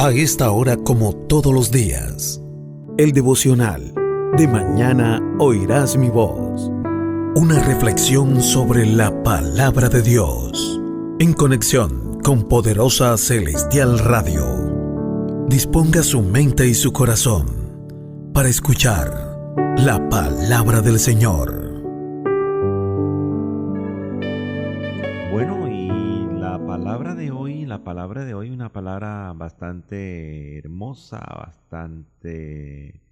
A esta hora, como todos los días, el devocional de mañana oirás mi voz. Una reflexión sobre la palabra de Dios, en conexión con Poderosa Celestial Radio. Disponga su mente y su corazón para escuchar la palabra del Señor. Bueno, y la palabra de hoy, una palabra bastante hermosa, bastante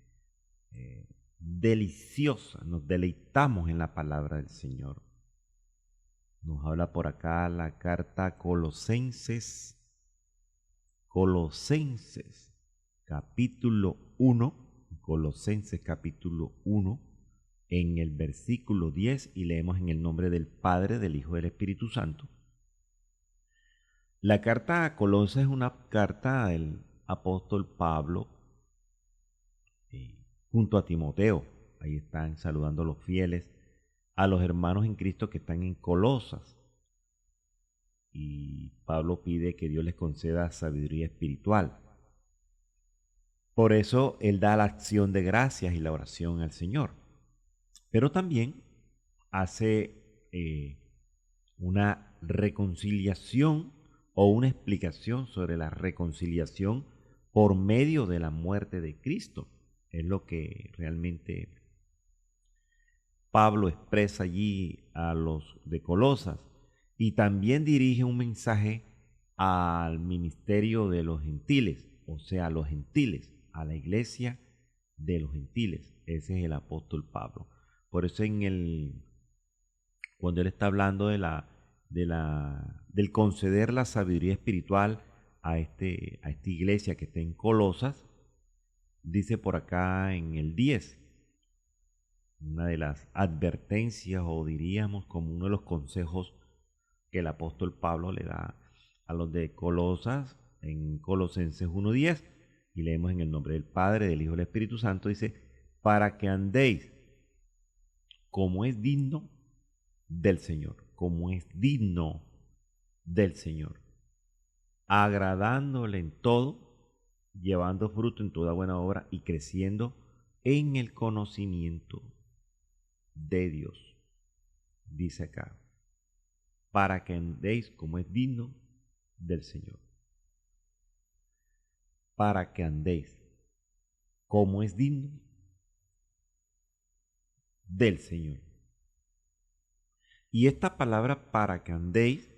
deliciosa. Nos deleitamos en la palabra del Señor. Nos habla por acá la carta a Colosenses, capítulo 1, Colosenses capítulo 1, en el versículo 10, y leemos en el nombre del Padre, del Hijo y del Espíritu Santo. La carta a Colosenses es una carta del apóstol Pablo junto a Timoteo. Ahí están saludando a los fieles, a los hermanos en Cristo que están en Colosas. Y Pablo pide que Dios les conceda sabiduría espiritual. Por eso él da la acción de gracias y la oración al Señor. Pero también hace una reconciliación o una explicación sobre la reconciliación por medio de la muerte de Cristo. Es lo que realmente Pablo expresa allí a los de Colosas, y también dirige un mensaje al ministerio de los gentiles, o sea, a los gentiles, a la iglesia de los gentiles. Ese es el apóstol Pablo. Por eso cuando él está hablando del conceder la sabiduría espiritual a esta iglesia que está en Colosas, dice por acá en el 10, una de las advertencias, o diríamos como uno de los consejos que el apóstol Pablo le da a los de Colosas en Colosenses 1:10, y leemos en el nombre del Padre, del Hijo y del Espíritu Santo. Dice: para que andéis como es digno del Señor, como es digno del Señor, agradándole en todo, llevando fruto en toda buena obra y creciendo en el conocimiento de Dios. Dice acá: para que andéis como es digno del Señor. Para que andéis como es digno del Señor. Y esta palabra para que andéis,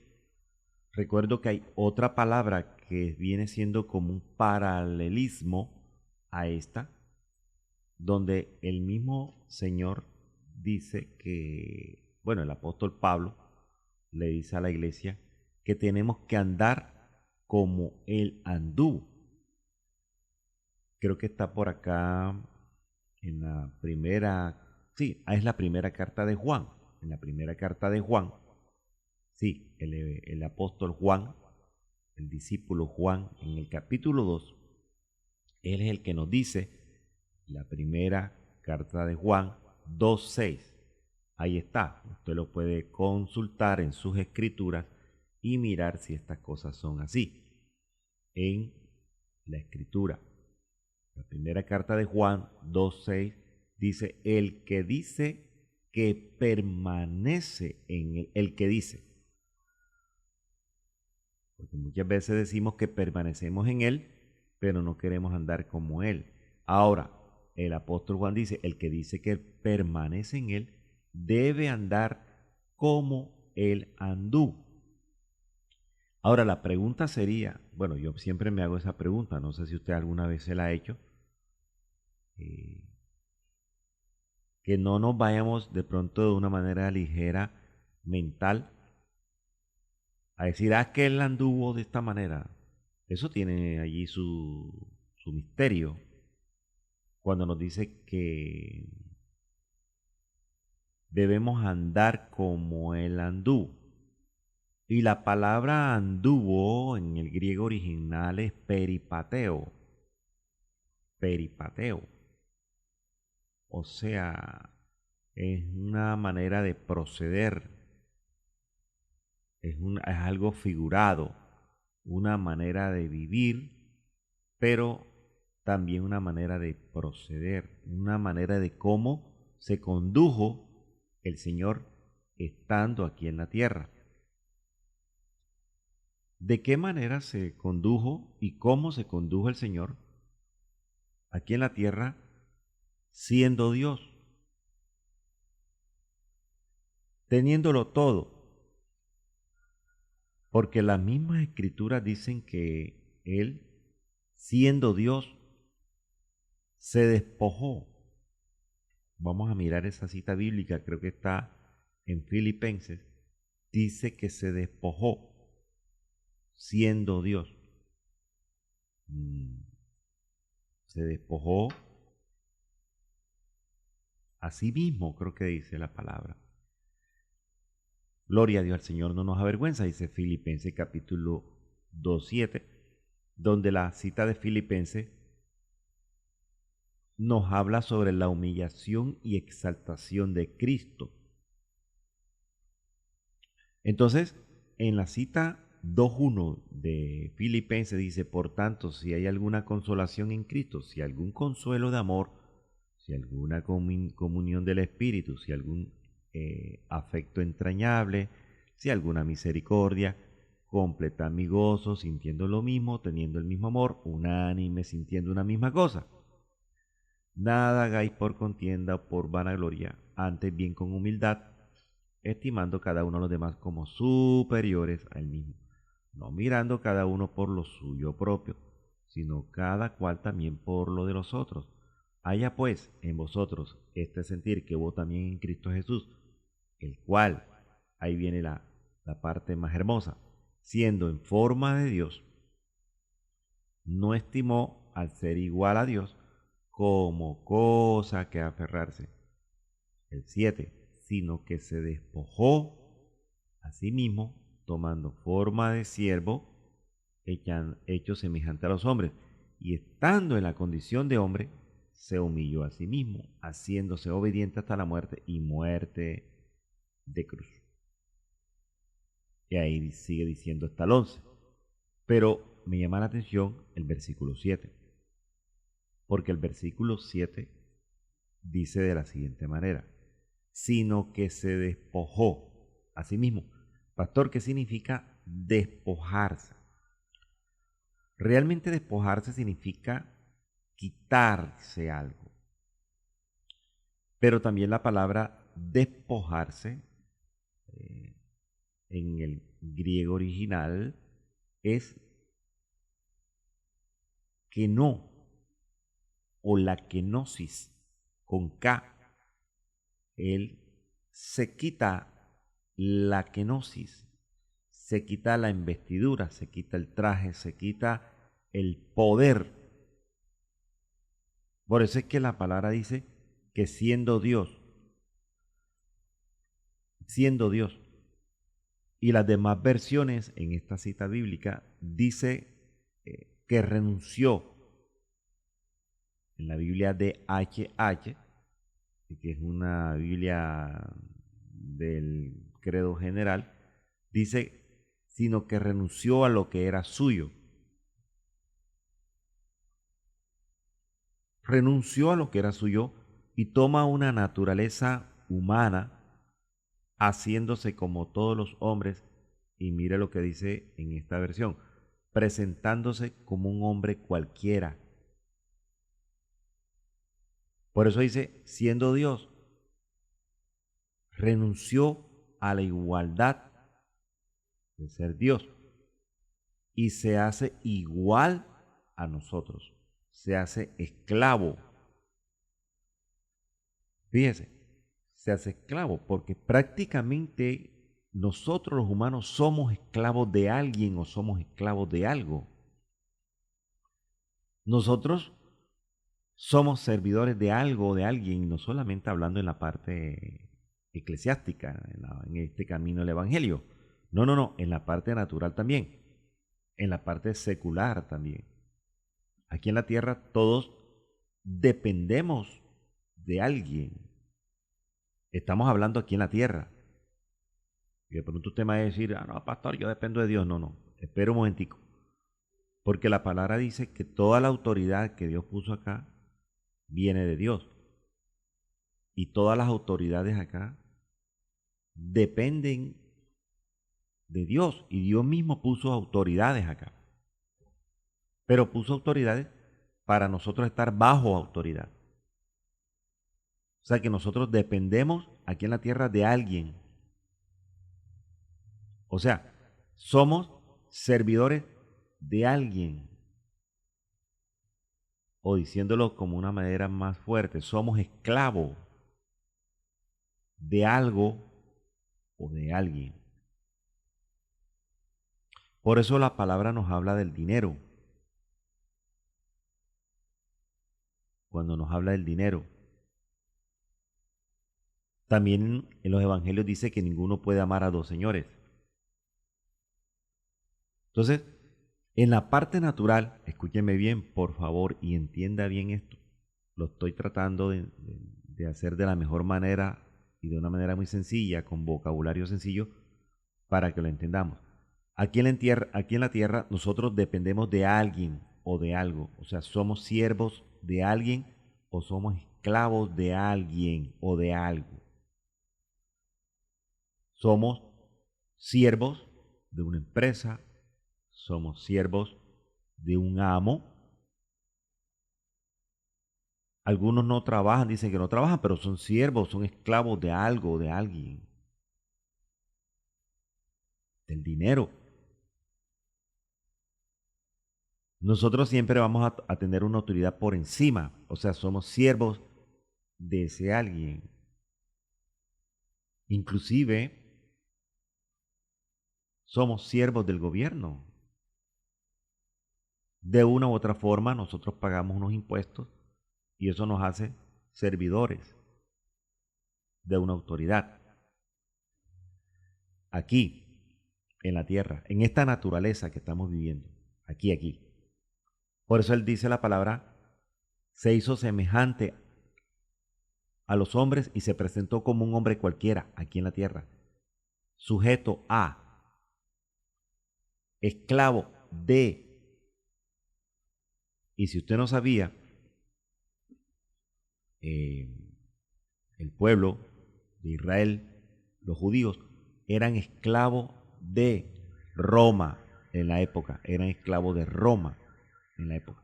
recuerdo que hay otra palabra que viene siendo como un paralelismo a esta, donde el mismo Señor dice que, bueno, el apóstol Pablo le dice a la iglesia que tenemos que andar como Él anduvo. Creo que está por acá en la primera, sí, es la primera carta de Juan. En la primera carta de Juan, sí, el apóstol Juan, el discípulo Juan, en el capítulo 2, él es el que nos dice, la primera carta de Juan 2:6. Ahí está, usted lo puede consultar en sus escrituras y mirar si estas cosas son así. En la escritura, la primera carta de Juan 2:6 dice: el que dice que permanece en él, el que dice. Porque muchas veces decimos que permanecemos en Él, pero no queremos andar como Él. Ahora, el apóstol Juan dice: el que dice que permanece en Él debe andar como Él anduvo. Ahora, la pregunta sería, bueno, yo siempre me hago esa pregunta, no sé si usted alguna vez se la ha hecho, que no nos vayamos de pronto de una manera ligera, mental, a decir: que él anduvo de esta manera. Eso tiene allí su misterio, cuando nos dice que debemos andar como él anduvo. Y la palabra anduvo en el griego original es peripateo. Peripateo. O sea, es una manera de proceder. Es algo figurado, una manera de vivir pero también una manera de proceder, una manera de cómo se condujo el Señor estando aquí en la tierra. ¿De qué manera se condujo y cómo se condujo el Señor aquí en la tierra siendo Dios, teniéndolo todo? Porque las mismas escrituras dicen que Él, siendo Dios, se despojó. Vamos a mirar esa cita bíblica, creo que está en Filipenses. Dice que se despojó siendo Dios. Se despojó a sí mismo, creo que dice la palabra. Gloria a Dios, al Señor no nos avergüenza, dice Filipenses capítulo 2:7, donde la cita de Filipenses nos habla sobre la humillación y exaltación de Cristo. Entonces, en la cita 2:1 de Filipenses dice, por tanto, si hay alguna consolación en Cristo, si algún consuelo de amor, si alguna comunión del Espíritu, si algún afecto entrañable, si alguna misericordia, completad mi gozo, sintiendo lo mismo, teniendo el mismo amor, unánime, sintiendo una misma cosa. Nada hagáis por contienda o por vanagloria, antes bien con humildad, estimando cada uno a los demás como superiores a él mismo, no mirando cada uno por lo suyo propio, sino cada cual también por lo de los otros. Haya pues en vosotros este sentir que hubo también en Cristo Jesús, el cual, ahí viene la parte más hermosa, siendo en forma de Dios, no estimó al ser igual a Dios como cosa que aferrarse. El 7, sino que se despojó a sí mismo, tomando forma de siervo, hecho semejante a los hombres, y estando en la condición de hombre, se humilló a sí mismo, haciéndose obediente hasta la muerte y muerte de cruz. Y ahí sigue diciendo hasta el 11. Pero me llama la atención el versículo 7, porque el versículo 7 dice de la siguiente manera, sino que se despojó a sí mismo. Pastor, ¿qué significa despojarse? Realmente despojarse significa quitarse algo. Pero también la palabra despojarse en el griego original es que no, o la kenosis con K. Él se quita la kenosis, se quita la investidura, se quita el traje, se quita el poder. Por eso es que la palabra dice que siendo Dios, y las demás versiones en esta cita bíblica dice que renunció. En la Biblia de H.H., que es una Biblia del credo general, dice, sino que renunció a lo que era suyo. Renunció a lo que era suyo y toma una naturaleza humana, haciéndose como todos los hombres, y mire lo que dice en esta versión, presentándose como un hombre cualquiera. Por eso dice, siendo Dios, renunció a la igualdad de ser Dios y se hace igual a nosotros, se hace esclavo. Fíjese, se hace esclavo porque prácticamente nosotros los humanos somos esclavos de alguien o somos esclavos de algo. Nosotros somos servidores de algo o de alguien, no solamente hablando en la parte eclesiástica, en este camino del Evangelio. No, en la parte natural también, en la parte secular también. Aquí en la tierra todos dependemos de alguien. Estamos hablando aquí en la tierra. Y de pronto usted me va a decir, no, pastor, yo dependo de Dios. No, espera un momentico. Porque la palabra dice que toda la autoridad que Dios puso acá viene de Dios. Y todas las autoridades acá dependen de Dios. Y Dios mismo puso autoridades acá. Pero puso autoridades para nosotros estar bajo autoridad. O sea que nosotros dependemos aquí en la tierra de alguien. O sea, somos servidores de alguien. O diciéndolo como una manera más fuerte, somos esclavos de algo o de alguien. Por eso la palabra nos habla del dinero. Cuando nos habla del dinero. También en los evangelios dice que ninguno puede amar a dos señores. Entonces, en la parte natural, escúcheme bien, por favor, y entienda bien esto. Lo estoy tratando de hacer de la mejor manera y de una manera muy sencilla, con vocabulario sencillo, para que lo entendamos. Aquí en la tierra nosotros dependemos de alguien o de algo. O sea, somos siervos de alguien o somos esclavos de alguien o de algo. Somos siervos de una empresa, somos siervos de un amo. Algunos no trabajan, dicen que no trabajan, pero son siervos, son esclavos de algo, de alguien, del dinero. Nosotros siempre vamos a tener una autoridad por encima, o sea, somos siervos de ese alguien. Inclusive, somos siervos del gobierno. De una u otra forma, nosotros pagamos unos impuestos y eso nos hace servidores de una autoridad. Aquí, en la tierra, en esta naturaleza que estamos viviendo, aquí. Por eso él dice la palabra, se hizo semejante a los hombres y se presentó como un hombre cualquiera aquí en la tierra, sujeto a, esclavo de. Y si usted no sabía, el pueblo de Israel, los judíos, eran esclavos de Roma en la época, eran esclavos de Roma en la época.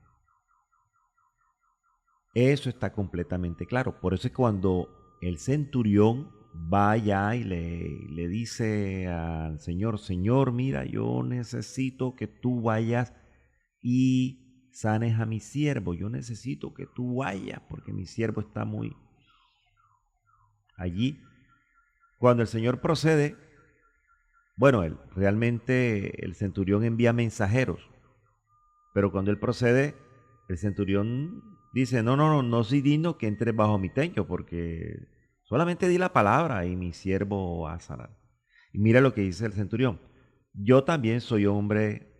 Eso está completamente claro. Por eso es cuando el centurión va allá y le dice al Señor, Señor, mira, yo necesito que tú vayas y sanes a mi siervo. Yo necesito que tú vayas porque mi siervo está muy allí. Cuando el Señor procede, bueno, realmente el centurión envía mensajeros, pero cuando él procede, el centurión dice, no soy digno que entres bajo mi techo, porque solamente di la palabra y mi siervo va a sanar. Y mira lo que dice el centurión, yo también soy hombre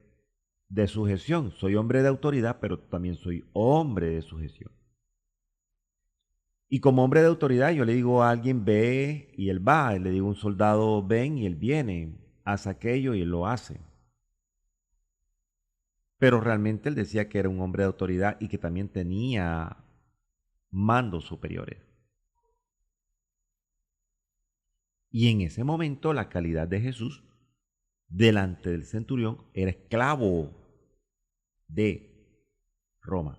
de sujeción, soy hombre de autoridad, pero también soy hombre de sujeción. Y como hombre de autoridad, yo le digo a alguien, ve, y él va. Le digo a un soldado, ven, y él viene. Haz aquello, y él lo hace. Pero realmente él decía que era un hombre de autoridad y que también tenía mandos superiores. Y en ese momento la calidad de Jesús delante del centurión era esclavo de Roma.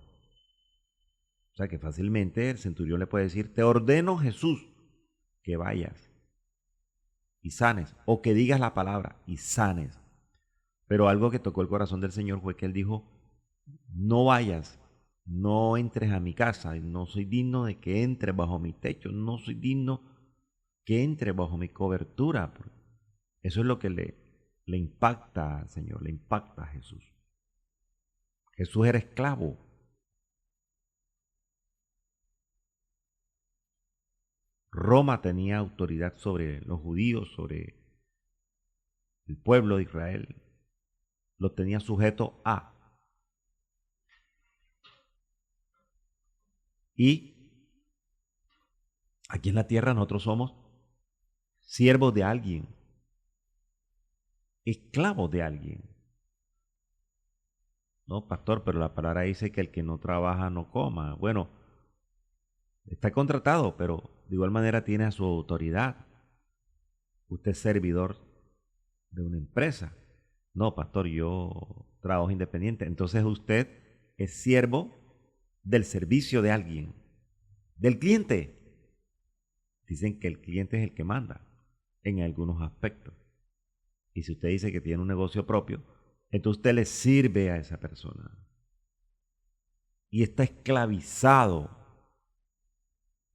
O sea que fácilmente el centurión le puede decir, te ordeno Jesús que vayas y sanes, o que digas la palabra y sanes. Pero algo que tocó el corazón del Señor fue que él dijo, no vayas, no entres a mi casa, no soy digno de que entres bajo mi techo, no soy digno que entre bajo mi cobertura. Eso es lo que le impacta al Señor, le impacta a Jesús. Jesús era esclavo. Roma tenía autoridad sobre los judíos, sobre el pueblo de Israel. Lo tenía sujeto a. Y aquí en la tierra nosotros somos siervos de alguien, esclavos de alguien. No, pastor, pero la palabra dice que el que no trabaja no coma. Bueno, está contratado, pero de igual manera tiene a su autoridad. Usted es servidor de una empresa. No, pastor, yo trabajo independiente. Entonces usted es siervo del servicio de alguien, del cliente. Dicen que el cliente es el que manda en algunos aspectos. Y si usted dice que tiene un negocio propio, entonces usted le sirve a esa persona. Y está esclavizado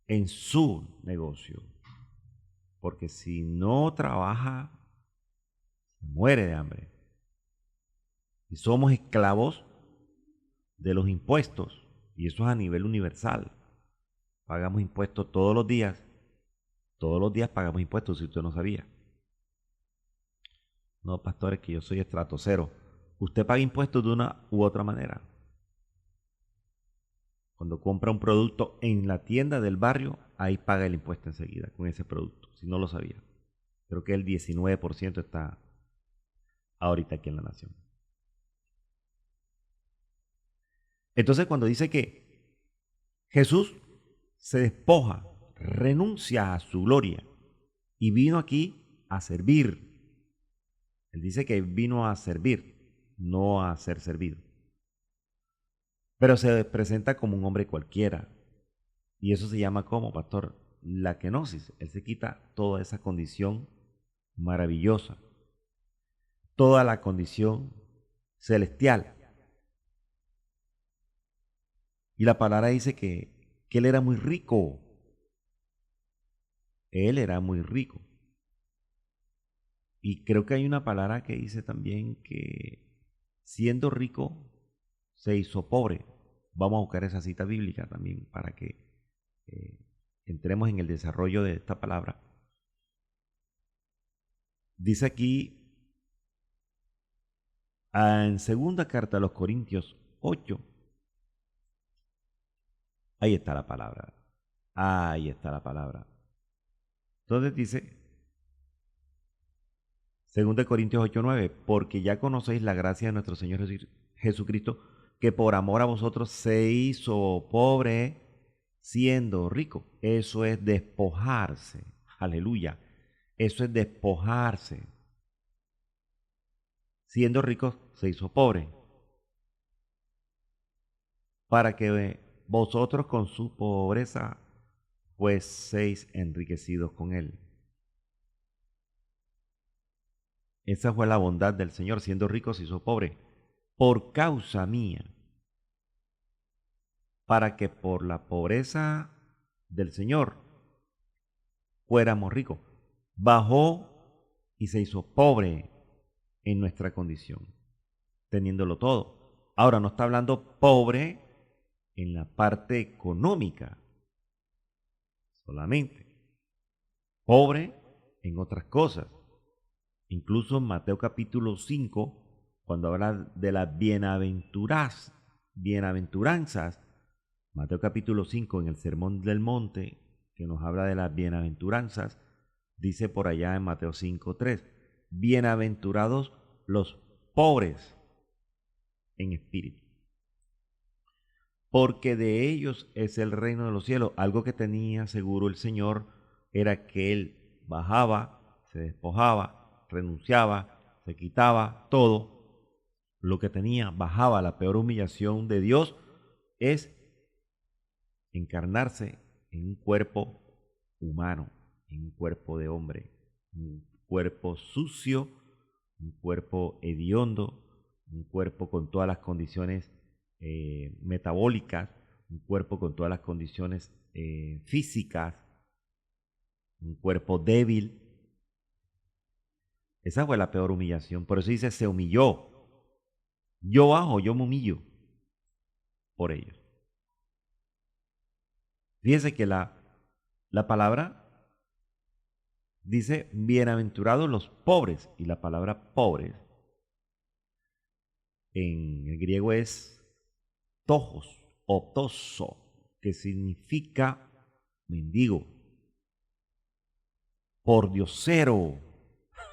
en su negocio. Porque si no trabaja, se muere de hambre. Y somos esclavos de los impuestos. Y eso es a nivel universal. Pagamos impuestos todos los días. Todos los días pagamos impuestos, si usted no sabía. No, pastor, es que yo soy estrato cero. Usted paga impuestos de una u otra manera. Cuando compra un producto en la tienda del barrio, ahí paga el impuesto enseguida con ese producto, si no lo sabía. Creo que el 19% está ahorita aquí en la nación. Entonces, cuando dice que Jesús se despoja, renuncia a su gloria y vino aquí a servir. Él dice que vino a servir, no a ser servido. Pero se presenta como un hombre cualquiera. Y eso se llama como, pastor, la kenosis. Él se quita toda esa condición maravillosa, toda la condición celestial. Y la palabra dice que él era muy rico. Él era muy rico. Y creo que hay una palabra que dice también que siendo rico se hizo pobre. Vamos a buscar esa cita bíblica también para que eh, entremos en el desarrollo de esta palabra. Dice aquí en segunda carta a los Corintios 8. Ahí está la palabra. Ahí está la palabra. Entonces dice, 2 Corintios 8:9, porque ya conocéis la gracia de nuestro Señor Jesucristo, que por amor a vosotros se hizo pobre siendo rico. Eso es despojarse. Aleluya. Eso es despojarse. Siendo rico se hizo pobre. Para que vosotros con su pobreza pues seis enriquecidos con él. Esa fue la bondad del Señor, siendo rico se hizo pobre, por causa mía, para que por la pobreza del Señor fuéramos ricos. Bajó y se hizo pobre en nuestra condición, teniéndolo todo. Ahora no está hablando pobre en la parte económica solamente, pobre en otras cosas. Incluso en Mateo capítulo 5, cuando habla de las bienaventuranzas, Mateo capítulo 5 en el Sermón del Monte, que nos habla de las bienaventuranzas, dice por allá en Mateo 5:3, bienaventurados los pobres en espíritu, porque de ellos es el reino de los cielos. Algo que tenía seguro el Señor era que Él bajaba, se despojaba, renunciaba, se quitaba todo lo que tenía, bajaba. La peor humillación de Dios es encarnarse en un cuerpo humano, en un cuerpo de hombre, un cuerpo sucio, un cuerpo hediondo, un cuerpo con todas las condiciones metabólicas, un cuerpo con todas las condiciones físicas, un cuerpo débil. Esa fue la peor humillación. Por eso dice, se humilló. Yo bajo, yo me humillo por ellos. Fíjense que la palabra dice, bienaventurados los pobres. Y la palabra pobres en el griego es tojos o toso, que significa mendigo, pordiosero.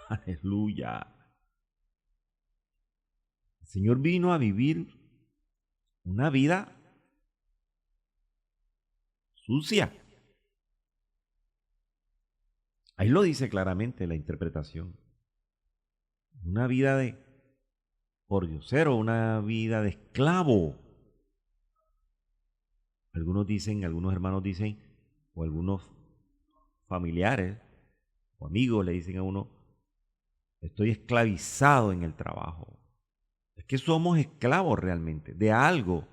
Aleluya. El Señor vino a vivir una vida sucia. Ahí lo dice claramente la interpretación. Una vida de pordiosero, una vida de esclavo. Algunos hermanos dicen, o algunos familiares o amigos le dicen a uno, estoy esclavizado en el trabajo. Es que somos esclavos realmente, de algo.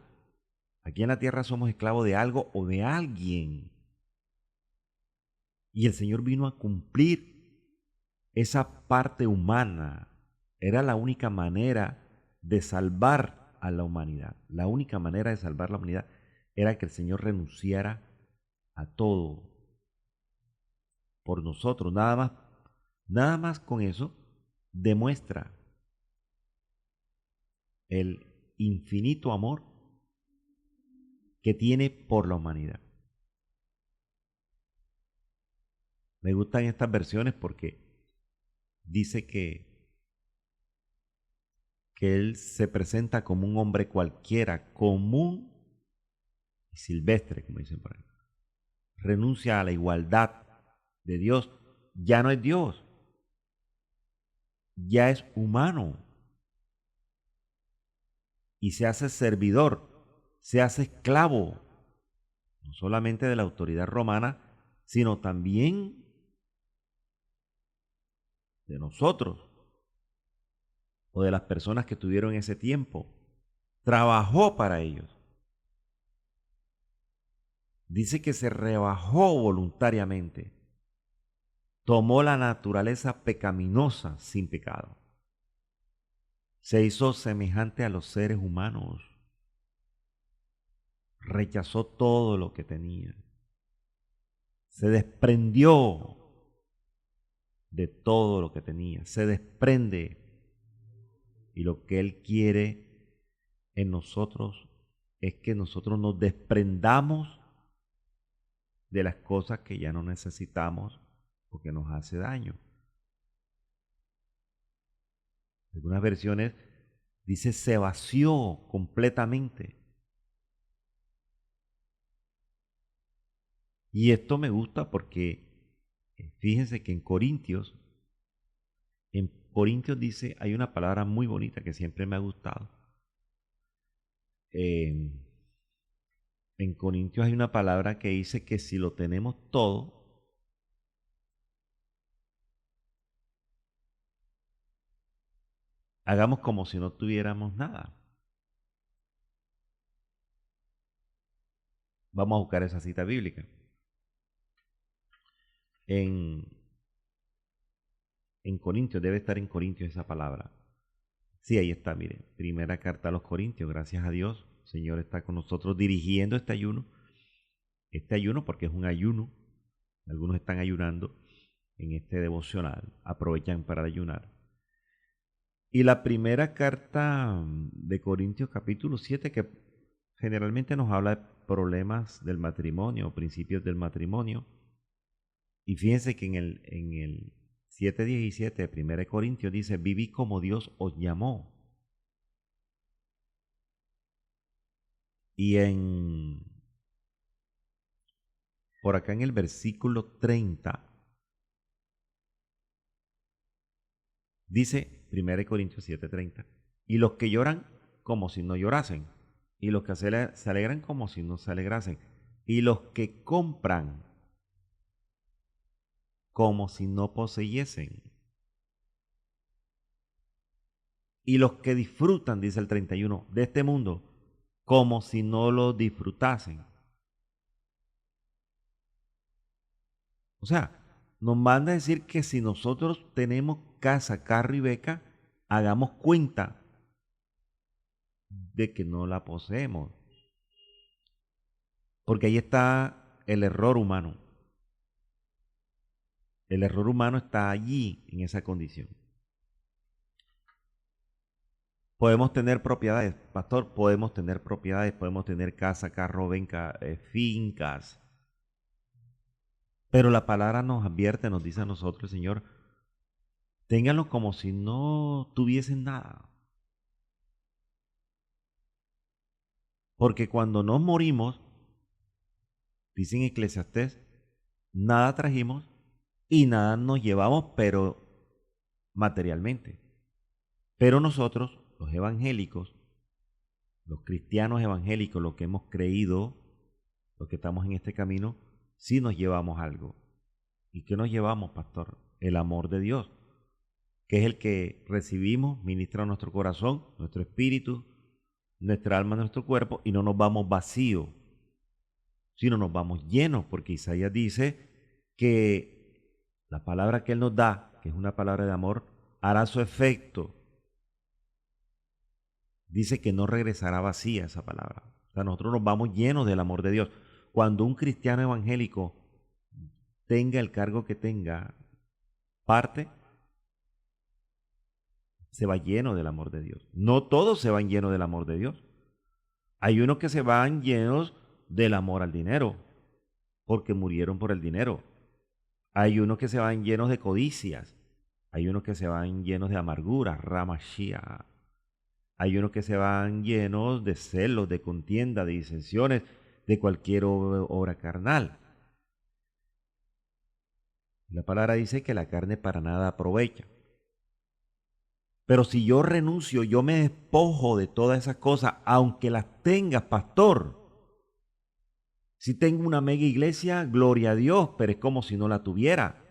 Aquí en la tierra somos esclavos de algo o de alguien. Y el Señor vino a cumplir esa parte humana. Era la única manera de salvar a la humanidad. La única manera de salvar a la humanidad era que el Señor renunciara a todo por nosotros. Nada más con eso demuestra el infinito amor que tiene por la humanidad. Me gustan estas versiones porque dice que Él se presenta como un hombre cualquiera, común y silvestre, como dicen por ahí. Renuncia a la igualdad de Dios. Ya no es Dios, ya es humano. Y se hace servidor, se hace esclavo, no solamente de la autoridad romana, sino también de nosotros o de las personas que tuvieron ese tiempo. Trabajó para ellos. Dice que se rebajó voluntariamente. Tomó la naturaleza pecaminosa sin pecado. Se hizo semejante a los seres humanos. Rechazó todo lo que tenía. Se desprendió de todo lo que tenía. Se desprende. Y lo que Él quiere en nosotros es que nosotros nos desprendamos de las cosas que ya no necesitamos porque nos hace daño. En algunas versiones dice se vació completamente. Y esto me gusta porque fíjense que en Corintios dice, hay una palabra muy bonita que siempre me ha gustado. En Corintios hay una palabra que dice que si lo tenemos todo, hagamos como si no tuviéramos nada. Vamos a buscar esa cita bíblica. En Corintios, debe estar en Corintios esa palabra. Sí, ahí está, mire. Primera carta a los Corintios, gracias a Dios. El Señor está con nosotros dirigiendo este ayuno. Este ayuno porque es un ayuno. Algunos están ayunando en este devocional. Aprovechan para ayunar. Y la primera carta de Corintios capítulo 7, que generalmente nos habla de problemas del matrimonio, principios del matrimonio. Y fíjense que en el 7:17 de 1 Corintios dice, viví como Dios os llamó. Y por acá en el versículo 30, dice 1 Corintios 7:30, y los que lloran como si no llorasen, y los que se alegran como si no se alegrasen, y los que compran como si no poseyesen, y los que disfrutan, dice el 31, de este mundo, como si no lo disfrutasen. O sea, nos manda a decir que si nosotros tenemos casa, carro y beca, hagamos cuenta de que no la poseemos. Porque ahí está el error humano. El error humano está allí, en esa condición. Podemos tener propiedades, pastor, podemos tener propiedades, podemos tener casa, carro, beca, fincas. Pero la palabra nos advierte, nos dice a nosotros, Señor, ténganlo como si no tuviesen nada. Porque cuando nos morimos, dice en Eclesiastés, nada trajimos y nada nos llevamos, pero materialmente. Pero nosotros, los evangélicos, los cristianos evangélicos, los que hemos creído, los que estamos en este camino, sí nos llevamos algo. ¿Y qué nos llevamos, pastor? El amor de Dios, que es el que recibimos, ministra nuestro corazón, nuestro espíritu, nuestra alma, nuestro cuerpo, y no nos vamos vacíos, sino nos vamos llenos, porque Isaías dice que la palabra que Él nos da, que es una palabra de amor, hará su efecto. Dice que no regresará vacía esa palabra. O sea, nosotros nos vamos llenos del amor de Dios. Cuando un cristiano evangélico tenga el cargo que tenga, parte, se va lleno del amor de Dios. No todos se van llenos del amor de Dios. Hay unos que se van llenos del amor al dinero, porque murieron por el dinero. Hay unos que se van llenos de codicias. Hay unos que se van llenos de amargura, ramashia. Hay unos que se van llenos de celos, de contienda, de disensiones, de cualquier obra carnal. La palabra dice que la carne para nada aprovecha. Pero si yo renuncio, yo me despojo de todas esas cosas, aunque las tengas, pastor. Si tengo una mega iglesia, gloria a Dios, pero es como si no la tuviera.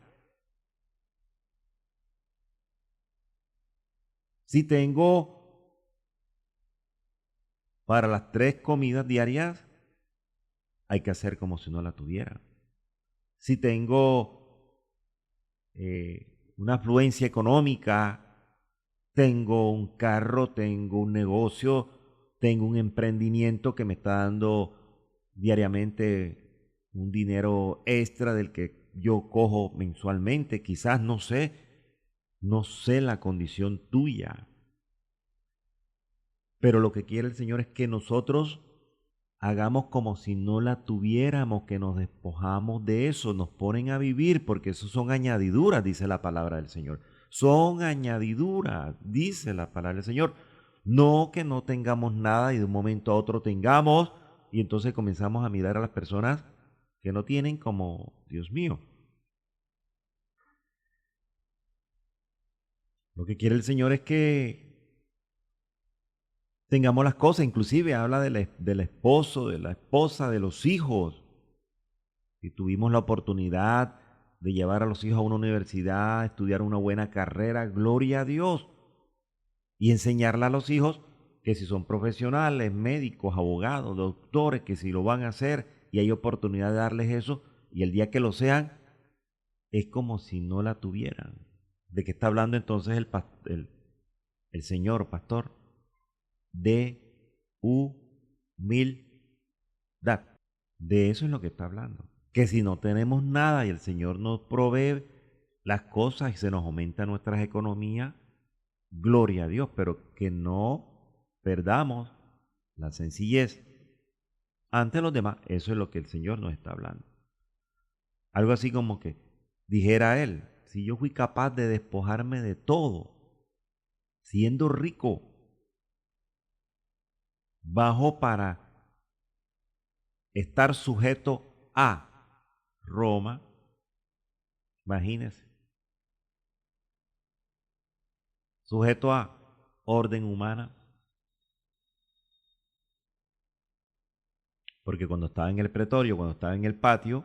Si tengo para las 3 comidas diarias, hay que hacer como si no la tuviera. Si tengo una afluencia económica, tengo un carro, tengo un negocio, tengo un emprendimiento que me está dando diariamente un dinero extra del que yo cojo mensualmente, quizás no sé la condición tuya, pero lo que quiere el Señor es que nosotros hagamos como si no la tuviéramos, que nos despojamos de eso, nos ponen a vivir, porque eso son añadiduras, dice la palabra del Señor. Son añadiduras, dice la palabra del Señor. No que no tengamos nada y de un momento a otro tengamos, y entonces comenzamos a mirar a las personas que no tienen como, Dios mío. Lo que quiere el Señor es que tengamos las cosas, inclusive habla del esposo, de la esposa, de los hijos. Si tuvimos la oportunidad de llevar a los hijos a una universidad, estudiar una buena carrera, gloria a Dios. Y enseñarle a los hijos que si son profesionales, médicos, abogados, doctores, que si lo van a hacer y hay oportunidad de darles eso, y el día que lo sean, es como si no la tuvieran. ¿De qué está hablando entonces el señor pastor? De humildad. De eso es lo que está hablando. Que si no tenemos nada y el Señor nos provee las cosas y se nos aumenta nuestras economías, gloria a Dios, pero que no perdamos la sencillez ante los demás. Eso es lo que el Señor nos está hablando. Algo así como que dijera Él, si yo fui capaz de despojarme de todo, siendo rico, bajo para estar sujeto a Roma, imagínense, sujeto a orden humana, porque cuando estaba en el pretorio, cuando estaba en el patio,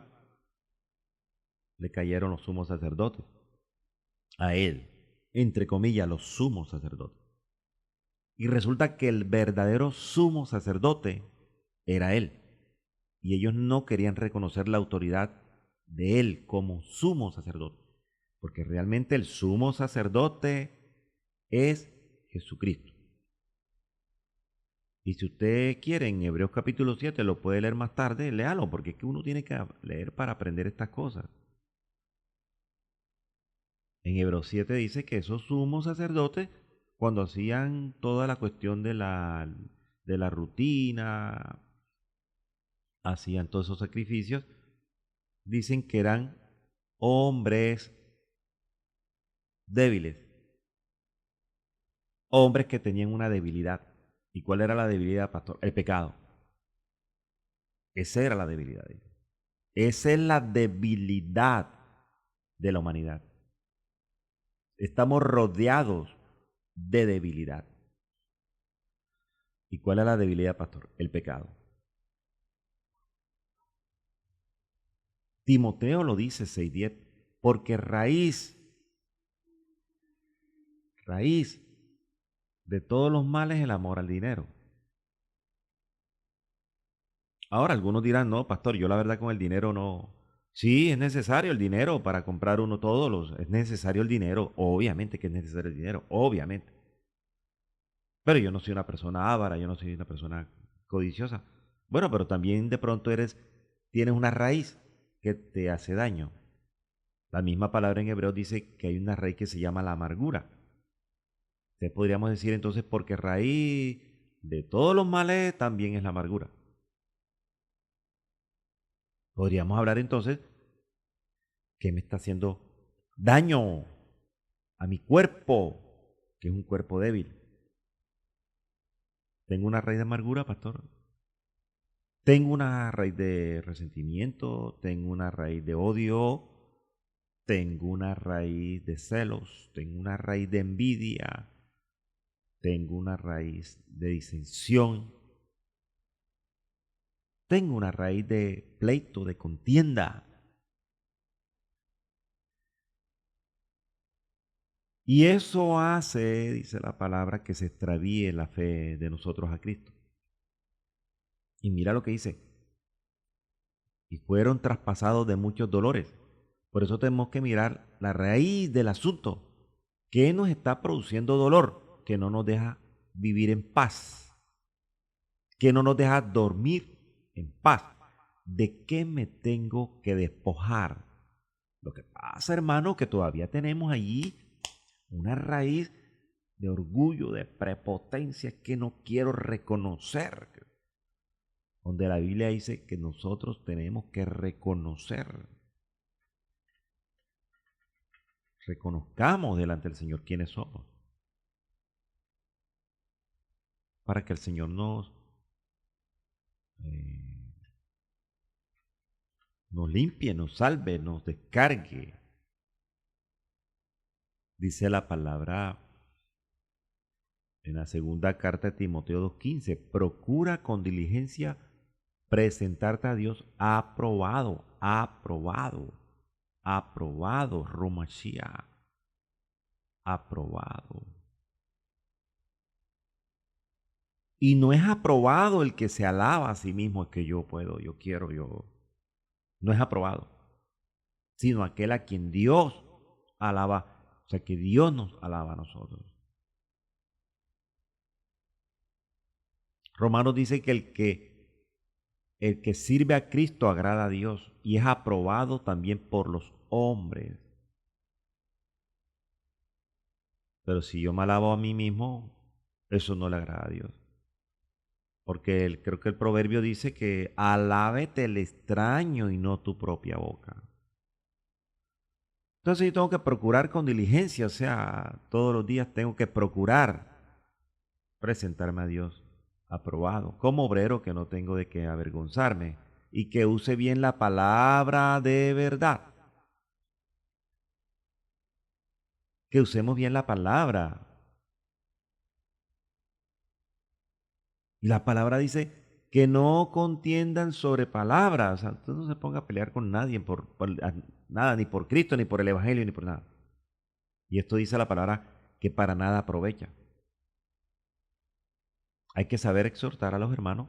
le cayeron los sumos sacerdotes, a él, entre comillas, los sumos sacerdotes. Y resulta que el verdadero sumo sacerdote era él. Y ellos no querían reconocer la autoridad de él como sumo sacerdote, porque realmente el sumo sacerdote es Jesucristo. Y si usted quiere, en Hebreos capítulo 7, lo puede leer más tarde, léalo, porque es que uno tiene que leer para aprender estas cosas. En Hebreos 7 dice que esos sumos sacerdotes, cuando hacían toda la cuestión de la rutina, hacían todos esos sacrificios, dicen que eran hombres débiles, hombres que tenían una debilidad. ¿Y cuál era la debilidad, pastor? El pecado. Esa era la debilidad de ellos. Esa es la debilidad de la humanidad. Estamos rodeados de debilidad. ¿Y cuál es la debilidad, pastor? El pecado. Timoteo lo dice 6:10, porque raíz de todos los males es el amor al dinero. Ahora algunos dirán, no, pastor, yo la verdad con el dinero no. Sí, es necesario el dinero para comprar uno todos los. Es necesario el dinero, obviamente que es necesario el dinero, obviamente. Pero yo no soy una persona avara, yo no soy una persona codiciosa. Bueno, pero también de pronto tienes una raíz que te hace daño. La misma palabra en hebreo dice que hay una raíz que se llama la amargura. Entonces podríamos decir entonces porque raíz de todos los males también es la amargura. Podríamos hablar entonces que me está haciendo daño a mi cuerpo, que es un cuerpo débil. Tengo una raíz de amargura, pastor. Tengo una raíz de resentimiento, tengo una raíz de odio, tengo una raíz de celos, tengo una raíz de envidia, tengo una raíz de disensión, tengo una raíz de pleito, de contienda. Y eso hace, dice la palabra, que se extravíe la fe de nosotros a Cristo. Y mira lo que dice, y fueron traspasados de muchos dolores. Por eso tenemos que mirar la raíz del asunto. ¿Qué nos está produciendo dolor? Que no nos deja vivir en paz. Que no nos deja dormir en paz. ¿De qué me tengo que despojar? Lo que pasa, hermano, que todavía tenemos allí una raíz de orgullo, de prepotencia que no quiero reconocer. Donde la Biblia dice que nosotros tenemos que reconocer. Reconozcamos delante del Señor quiénes somos. Para que el Señor eh, nos limpie, nos salve, nos descargue. Dice la palabra en la segunda carta de Timoteo 2:15, procura con diligencia presentarte a Dios aprobado, Romashia, aprobado. Y no es aprobado el que se alaba a sí mismo, es que yo puedo, yo quiero, yo. No es aprobado, sino aquel a quien Dios alaba, o sea, que Dios nos alaba a nosotros. Romanos dice que el que sirve a Cristo agrada a Dios y es aprobado también por los hombres. Pero si yo me alabo a mí mismo, eso no le agrada a Dios. Porque creo que el proverbio dice que alábete el extraño y no tu propia boca. Entonces yo tengo que procurar con diligencia, o sea, todos los días tengo que procurar presentarme a Dios aprobado, como obrero que no tengo de qué avergonzarme y que use bien la palabra de verdad. Que usemos bien la palabra. Y la palabra dice que no contiendan sobre palabras. O sea, usted no se ponga a pelear con nadie por nada, ni por Cristo, ni por el Evangelio, ni por nada. Y esto dice la palabra que para nada aprovecha. Hay que saber exhortar a los hermanos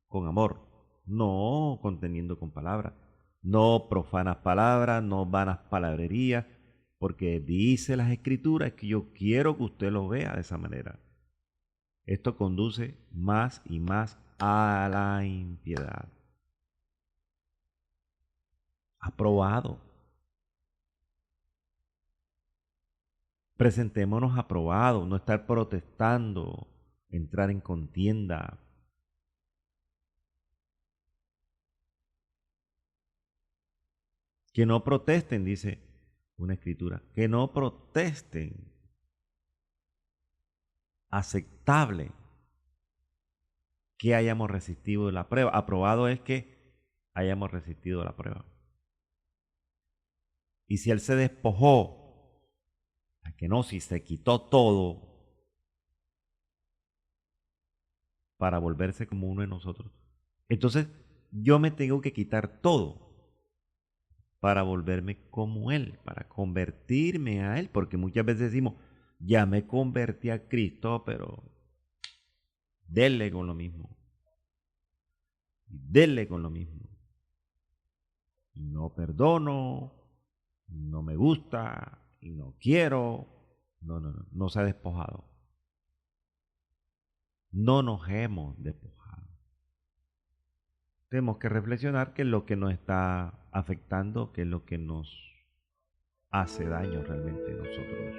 con amor, no conteniendo con palabras, no profanas palabras, no vanas palabrerías, porque dice las escrituras que yo quiero que usted lo vea de esa manera. Esto conduce más y más a la impiedad. Aprobado. Presentémonos aprobados, no estar protestando, entrar en contienda. Que no protesten, dice una escritura, que no protesten. Aceptable que hayamos resistido la prueba. Aprobado es que hayamos resistido la prueba. Y si Él se despojó, a que no, si se quitó todo para volverse como uno de nosotros, entonces yo me tengo que quitar todo para volverme como Él, para convertirme a Él, porque muchas veces decimos, ya me convertí a Cristo, pero dele con lo mismo, dele con lo mismo. Y no perdono, no me gusta, y no quiero. No se ha despojado. No nos hemos despojado. Tenemos que reflexionar qué es lo que nos está afectando, qué es lo que nos hace daño realmente a nosotros.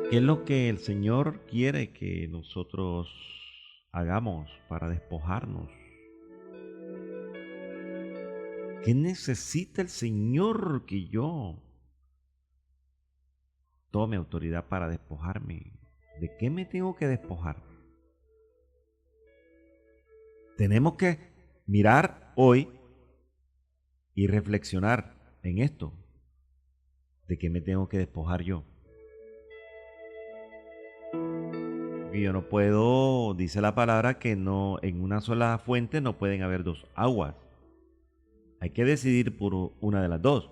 ¿Qué es lo que el Señor quiere que nosotros hagamos para despojarnos? ¿Qué necesita el Señor que yo tome autoridad para despojarme? ¿De qué me tengo que despojar? Tenemos que mirar hoy y reflexionar en esto. ¿De qué me tengo que despojar yo? Y yo no puedo, dice la palabra, que no en una sola fuente no pueden haber dos aguas. Hay que decidir por una de las dos.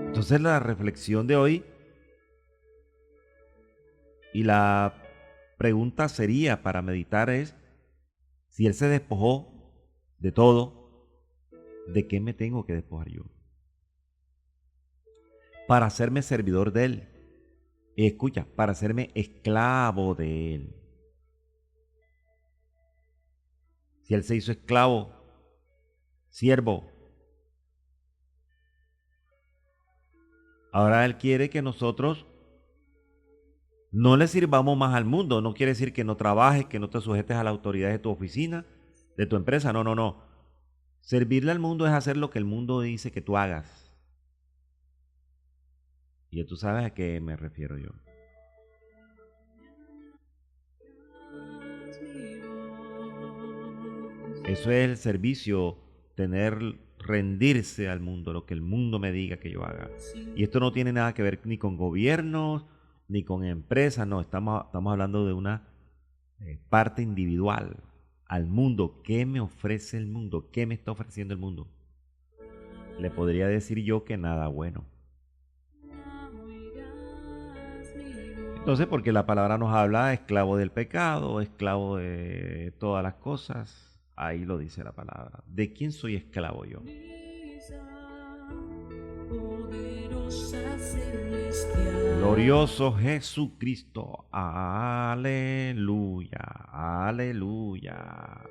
Entonces la reflexión de hoy y la pregunta sería para meditar es, si Él se despojó de todo, ¿de qué me tengo que despojar yo? Para hacerme servidor de Él. Y escucha, para hacerme esclavo de Él. Si Él se hizo esclavo, siervo, ahora Él quiere que nosotros no le sirvamos más al mundo. No quiere decir que no trabajes, que no te sujetes a la autoridad de tu oficina, de tu empresa. No. Servirle al mundo es hacer lo que el mundo dice que tú hagas. Y tú sabes a qué me refiero yo. Eso es el servicio, rendirse al mundo, lo que el mundo me diga que yo haga. Y esto no tiene nada que ver ni con gobiernos, ni con empresas, no, estamos hablando de una parte individual, al mundo. ¿Qué me ofrece el mundo? ¿Qué me está ofreciendo el mundo? Le podría decir yo que nada bueno. Entonces, porque la palabra nos habla esclavo del pecado, esclavo de todas las cosas. Ahí lo dice la palabra. ¿De quién soy esclavo yo? Glorioso Jesucristo. Aleluya, aleluya.